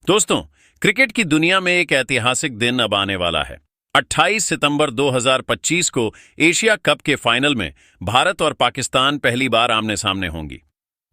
दोस्तों, क्रिकेट की दुनिया में एक ऐतिहासिक दिन अब आने वाला है। 28 सितंबर 2025 को एशिया कप के फाइनल में भारत और पाकिस्तान पहली बार आमने सामने होंगी।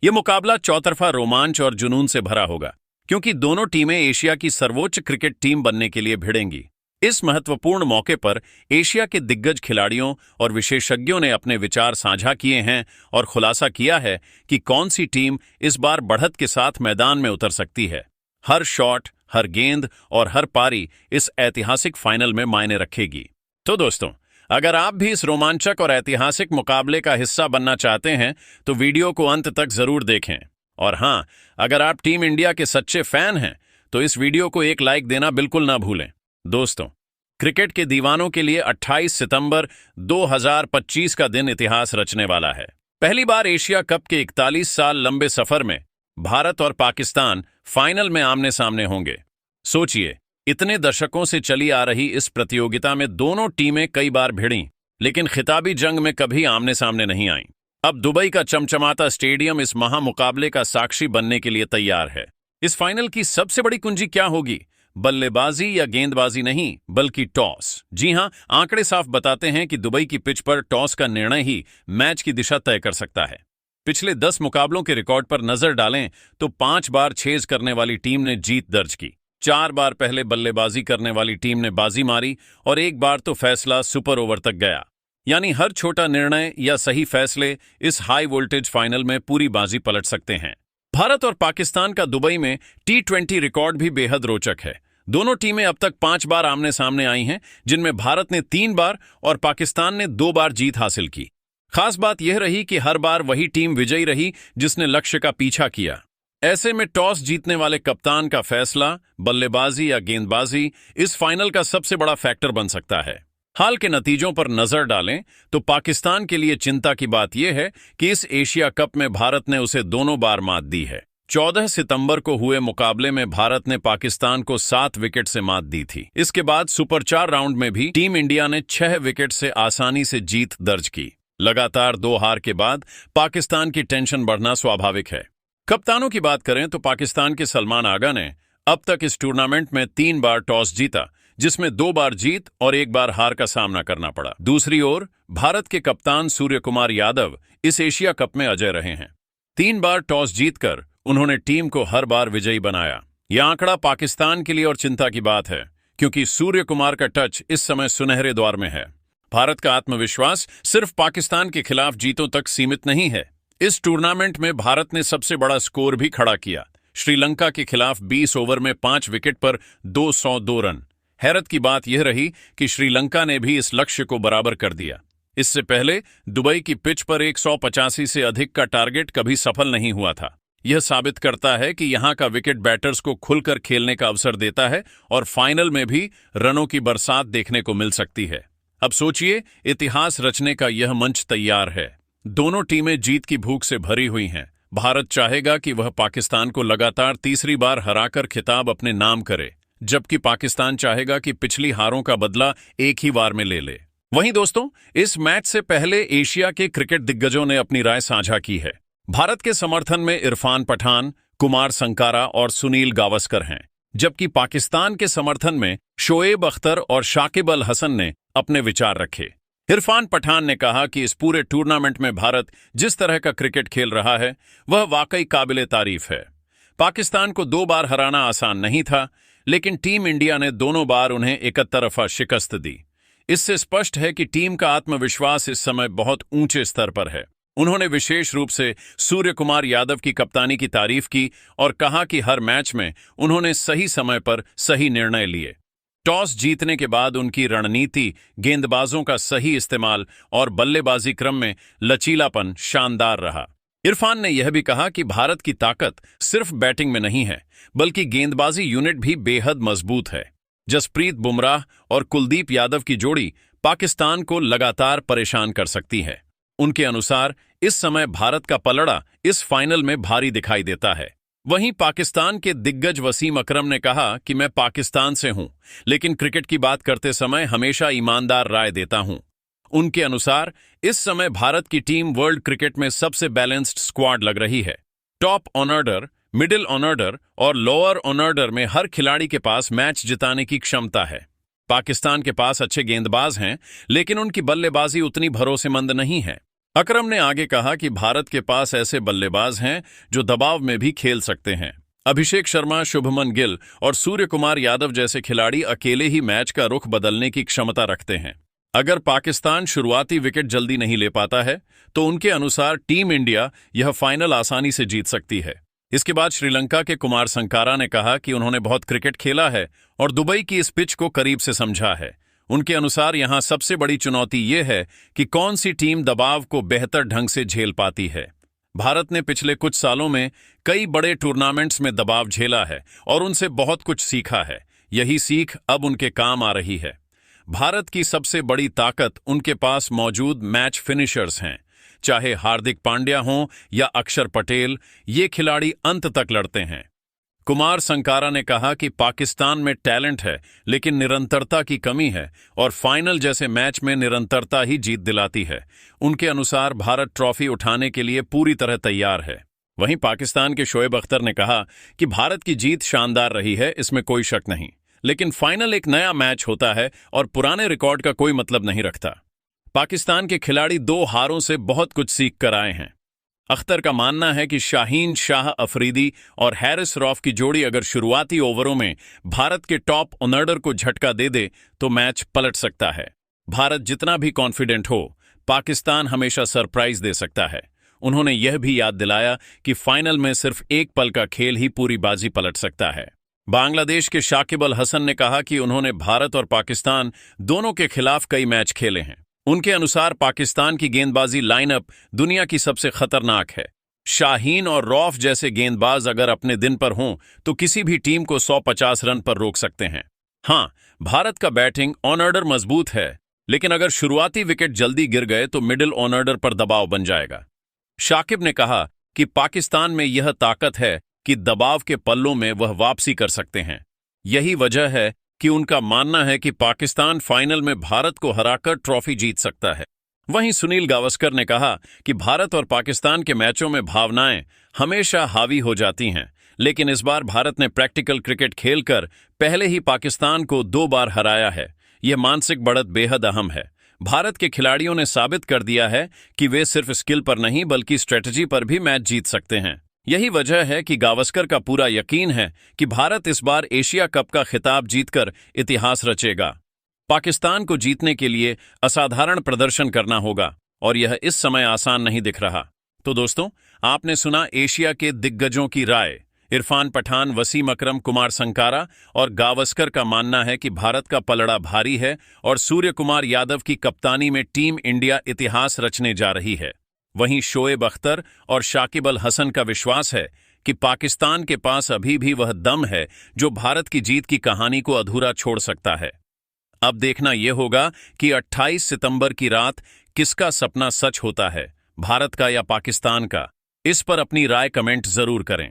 ये मुकाबला चौतरफा रोमांच और जुनून से भरा होगा, क्योंकि दोनों टीमें एशिया की सर्वोच्च क्रिकेट टीम बनने के लिए भिड़ेंगी। इस महत्वपूर्ण मौके पर एशिया के दिग्गज खिलाड़ियों और विशेषज्ञों ने अपने विचार साझा किए हैं और खुलासा किया है कि कौन सी टीम इस बार बढ़त के साथ मैदान में उतर सकती है। हर शॉट, हर गेंद और हर पारी इस ऐतिहासिक फाइनल में मायने रखेगी। तो दोस्तों, अगर आप भी इस रोमांचक और ऐतिहासिक मुकाबले का हिस्सा बनना चाहते हैं तो वीडियो को अंत तक जरूर देखें। और हाँ, अगर आप टीम इंडिया के सच्चे फैन हैं तो इस वीडियो को एक लाइक देना बिल्कुल ना भूलें। दोस्तों, क्रिकेट के दीवानों के लिए 28 सितंबर 2025 का दिन इतिहास रचने वाला है। पहली बार एशिया कप के 41 साल लंबे सफर में भारत और पाकिस्तान फाइनल में आमने सामने होंगे। सोचिए, इतने दशकों से चली आ रही इस प्रतियोगिता में दोनों टीमें कई बार भिड़ीं, लेकिन खिताबी जंग में कभी आमने सामने नहीं आईं। अब दुबई का चमचमाता स्टेडियम इस महामुकाबले का साक्षी बनने के लिए तैयार है। इस फाइनल की सबसे बड़ी कुंजी क्या होगी? बल्लेबाजी या गेंदबाजी नहीं, बल्कि टॉस। जी हां, आंकड़े साफ बताते हैं कि दुबई की पिच पर टॉस का निर्णय ही मैच की दिशा तय कर सकता है। पिछले 10 मुकाबलों के रिकॉर्ड पर नजर डालें तो 5 बार छेज करने वाली टीम ने जीत दर्ज की, 4 बार पहले बल्लेबाजी करने वाली टीम ने बाजी मारी और 1 बार तो फैसला सुपर ओवर तक गया। यानी हर छोटा निर्णय या सही फैसले इस हाई वोल्टेज फाइनल में पूरी बाजी पलट सकते हैं। भारत और पाकिस्तान का दुबई में T20 रिकॉर्ड भी बेहद रोचक है। दोनों टीमें अब तक 5 बार आमने सामने आई हैं, जिनमें भारत ने 3 बार और पाकिस्तान ने 2 बार जीत हासिल की। खास बात यह रही कि हर बार वही टीम विजयी रही जिसने लक्ष्य का पीछा किया। ऐसे में टॉस जीतने वाले कप्तान का फैसला, बल्लेबाजी या गेंदबाजी, इस फाइनल का सबसे बड़ा फैक्टर बन सकता है। हाल के नतीजों पर नजर डालें तो पाकिस्तान के लिए चिंता की बात यह है कि इस एशिया कप में भारत ने उसे दोनों बार मात दी है। 14 सितंबर को हुए मुकाबले में भारत ने पाकिस्तान को 7 विकेट से मात दी थी। इसके बाद सुपर 4 राउंड में भी टीम इंडिया ने 6 विकेट से आसानी से जीत दर्ज की। लगातार 2 हार के बाद पाकिस्तान की टेंशन बढ़ना स्वाभाविक है। कप्तानों की बात करें तो पाकिस्तान के सलमान आगा ने अब तक इस टूर्नामेंट में 3 बार टॉस जीता, जिसमें 2 बार जीत और 1 बार हार का सामना करना पड़ा। दूसरी ओर भारत के कप्तान सूर्य कुमार यादव इस एशिया कप में अजय रहे हैं। 3 बार टॉस जीतकर उन्होंने टीम को हर बार विजयी बनाया। यह आंकड़ा पाकिस्तान के लिए और चिंता की बात है, क्योंकि सूर्य कुमार का टच इस समय सुनहरे दौर में है। भारत का आत्मविश्वास सिर्फ पाकिस्तान के खिलाफ जीतों तक सीमित नहीं है। इस टूर्नामेंट में भारत ने सबसे बड़ा स्कोर भी खड़ा किया। श्रीलंका के खिलाफ 20 ओवर में 5 विकेट पर 202 रन। हैरत की बात यह रही कि श्रीलंका ने भी इस लक्ष्य को बराबर कर दिया। इससे पहले दुबई की पिच पर 185 से अधिक का टारगेट कभी सफल नहीं हुआ था। यह साबित करता है कि यहां का विकेट बैटर्स को खुलकर खेलने का अवसर देता है और फाइनल में भी रनों की बरसात देखने को मिल सकती है। अब सोचिए, इतिहास रचने का यह मंच तैयार है। दोनों टीमें जीत की भूख से भरी हुई हैं। भारत चाहेगा कि वह पाकिस्तान को लगातार तीसरी बार हराकर खिताब अपने नाम करे, जबकि पाकिस्तान चाहेगा कि पिछली हारों का बदला एक ही बार में ले ले। वहीं दोस्तों, इस मैच से पहले एशिया के क्रिकेट दिग्गजों ने अपनी राय साझा की है। भारत के समर्थन में इरफान पठान, कुमार संकारा और सुनील गावस्कर हैं, जबकि पाकिस्तान के समर्थन में शोएब अख्तर और शाकिब अल हसन ने अपने विचार रखे। इरफान पठान ने कहा कि इस पूरे टूर्नामेंट में भारत जिस तरह का क्रिकेट खेल रहा है वह वाकई काबिले तारीफ है। पाकिस्तान को 2 बार हराना आसान नहीं था, लेकिन टीम इंडिया ने दोनों बार उन्हें एक तरफा शिकस्त दी। इससे स्पष्ट है कि टीम का आत्मविश्वास इस समय बहुत ऊंचे स्तर पर है। उन्होंने विशेष रूप से सूर्य कुमार यादव की कप्तानी की तारीफ की और कहा कि हर मैच में उन्होंने सही समय पर सही निर्णय लिए। टॉस जीतने के बाद उनकी रणनीति, गेंदबाजों का सही इस्तेमाल और बल्लेबाजी क्रम में लचीलापन शानदार रहा। इरफान ने यह भी कहा कि भारत की ताकत सिर्फ बैटिंग में नहीं है, बल्कि गेंदबाजी यूनिट भी बेहद मजबूत है। जसप्रीत बुमराह और कुलदीप यादव की जोड़ी पाकिस्तान को लगातार परेशान कर सकती है। उनके अनुसार इस समय भारत का पलड़ा इस फाइनल में भारी दिखाई देता है। वहीं पाकिस्तान के दिग्गज वसीम अकरम ने कहा कि मैं पाकिस्तान से हूं, लेकिन क्रिकेट की बात करते समय हमेशा ईमानदार राय देता हूं। उनके अनुसार इस समय भारत की टीम वर्ल्ड क्रिकेट में सबसे बैलेंस्ड स्क्वाड लग रही है। Top on order middle order और लोअर ऑर्डर में हर खिलाड़ी के पास मैच जिताने की क्षमता है। पाकिस्तान के पास अच्छे गेंदबाज हैं, लेकिन उनकी बल्लेबाजी उतनी भरोसेमंद नहीं है। अकरम ने आगे कहा कि भारत के पास ऐसे बल्लेबाज हैं जो दबाव में भी खेल सकते हैं। अभिषेक शर्मा, शुभमन गिल और सूर्य कुमार यादव जैसे खिलाड़ी अकेले ही मैच का रुख बदलने की क्षमता रखते हैं। अगर पाकिस्तान शुरुआती विकेट जल्दी नहीं ले पाता है तो उनके अनुसार टीम इंडिया यह फाइनल आसानी से जीत सकती है। इसके बाद श्रीलंका के कुमार संकारा ने कहा कि उन्होंने बहुत क्रिकेट खेला है और दुबई की इस पिच को करीब से समझा है। उनके अनुसार यहां सबसे बड़ी चुनौती यह है कि कौन सी टीम दबाव को बेहतर ढंग से झेल पाती है। भारत ने पिछले कुछ सालों में कई बड़े टूर्नामेंट्स में दबाव झेला है और उनसे बहुत कुछ सीखा है। यही सीख अब उनके काम आ रही है। भारत की सबसे बड़ी ताकत उनके पास मौजूद मैच फिनिशर्स हैं। चाहे हार्दिक पांड्या हों या अक्षर पटेल, ये खिलाड़ी अंत तक लड़ते हैं। कुमार संकारा ने कहा कि पाकिस्तान में टैलेंट है, लेकिन निरंतरता की कमी है और फाइनल जैसे मैच में निरंतरता ही जीत दिलाती है। उनके अनुसार भारत ट्रॉफी उठाने के लिए पूरी तरह तैयार है। वहीं पाकिस्तान के शोएब अख्तर ने कहा कि भारत की जीत शानदार रही है, इसमें कोई शक नहीं, लेकिन फाइनल एक नया मैच होता है और पुराने रिकॉर्ड का कोई मतलब नहीं रखता। पाकिस्तान के खिलाड़ी 2 हारों से बहुत कुछ सीख कर आए हैं। अख्तर का मानना है कि शाहीन शाह अफरीदी और हैरिस रॉफ की जोड़ी अगर शुरुआती ओवरों में भारत के टॉप ऑर्डर को झटका दे दे तो मैच पलट सकता है। भारत जितना भी कॉन्फिडेंट हो, पाकिस्तान हमेशा सरप्राइज दे सकता है। उन्होंने यह भी याद दिलाया कि फाइनल में सिर्फ एक पल का खेल ही पूरी बाजी पलट सकता है। बांग्लादेश के शाकिब अल हसन ने कहा कि उन्होंने भारत और पाकिस्तान दोनों के खिलाफ कई मैच खेले हैं। उनके अनुसार पाकिस्तान की गेंदबाजी लाइनअप दुनिया की सबसे खतरनाक है। शाहीन और रौफ जैसे गेंदबाज अगर अपने दिन पर हों तो किसी भी टीम को 150 रन पर रोक सकते हैं। हां, भारत का बैटिंग ऑर्डर मजबूत है, लेकिन अगर शुरुआती विकेट जल्दी गिर गए तो मिडिल ऑर्डर पर दबाव बन जाएगा। शाकिब ने कहा कि पाकिस्तान में यह ताकत है कि दबाव के पल्लों में वह वापसी कर सकते हैं। यही वजह है कि उनका मानना है कि पाकिस्तान फाइनल में भारत को हराकर ट्रॉफी जीत सकता है। वहीं सुनील गावस्कर ने कहा कि भारत और पाकिस्तान के मैचों में भावनाएं हमेशा हावी हो जाती हैं, लेकिन इस बार भारत ने प्रैक्टिकल क्रिकेट खेलकर पहले ही पाकिस्तान को 2 बार हराया है। यह मानसिक बढ़त बेहद अहम है। भारत के खिलाड़ियों ने साबित कर दिया है कि वे सिर्फ स्किल पर नहीं बल्कि स्ट्रेटजी पर भी मैच जीत सकते हैं। यही वजह है कि गावस्कर का पूरा यकीन है कि भारत इस बार एशिया कप का खिताब जीतकर इतिहास रचेगा। पाकिस्तान को जीतने के लिए असाधारण प्रदर्शन करना होगा और यह इस समय आसान नहीं दिख रहा। तो दोस्तों, आपने सुना एशिया के दिग्गजों की राय। इरफान पठान, वसीम अकरम, कुमार संकारा और गावस्कर का मानना है कि भारत का पलड़ा भारी है और सूर्य कुमार यादव की कप्तानी में टीम इंडिया इतिहास रचने जा रही है। वहीं शोएब अख्तर और शाकिब अल हसन का विश्वास है कि पाकिस्तान के पास अभी भी वह दम है जो भारत की जीत की कहानी को अधूरा छोड़ सकता है। अब देखना यह होगा कि 28 सितंबर की रात किसका सपना सच होता है, भारत का या पाकिस्तान का। इस पर अपनी राय कमेंट जरूर करें।